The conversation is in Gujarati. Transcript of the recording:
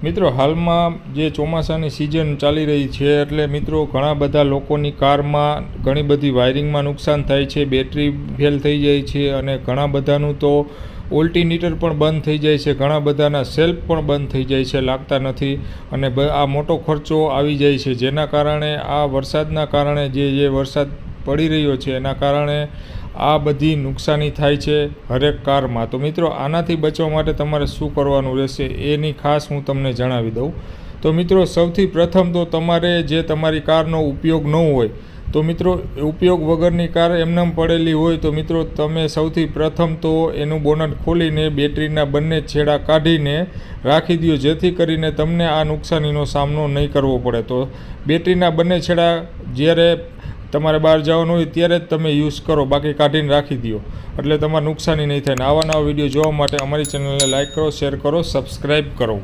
મિત્રો હાલમાં જે ચોમાસાની સિઝન ચાલી રહી છે એટલે મિત્રો ઘણા બધા લોકોની કારમાં ઘણી બધી વાયરિંગમાં નુકસાન થાય છે, બેટરી ફેલ થઈ જાય છે અને ઘણા બધાનું તો ઓલ્ટરનેટર પણ બંધ થઈ જાય છે, ઘણા બધાના સેલ્ફ પણ બંધ થઈ જાય છે, લાગતા નથી અને આ મોટો ખર્ચો આવી જાય છે, જેના કારણે આ વરસાદના કારણે જે વરસાદ પડી રહ્યો છે એના કારણે આ બધી નુકસાની થાય છે હરેક કારમાં। તો મિત્રો આનાથી બચવા માટે તમારે શું કરવાનું રહેશે એની ખાસ હું તમને જણાવી દઉં। તો મિત્રો સૌથી પ્રથમ તો તમારે જે તમારી કારનો ઉપયોગ ન હોય તો મિત્રો ઉપયોગ વગરની કાર એમનેમ પડેલી હોય તો મિત્રો તમે સૌથી પ્રથમ તો એનું બોનટ ખોલીને બેટરીના બંને છેડા કાઢીને રાખી દો, જેથી કરીને તમને આ નુકસાનીનો સામનો નહીં કરવો પડે। તો બેટરીના બંને છેડા જ્યારે તમારે બહાર જવાનું હોય ત્યારે જ તમે યુઝ કરો, બાકી કાઢીને રાખી દો એટલે તમારે નુકસાની નહીં થાય। આવા નવા વિડીયો જોવા માટે અમારી ચેનલને લાઇક કરો, શેર કરો, સબસ્ક્રાઈબ કરો।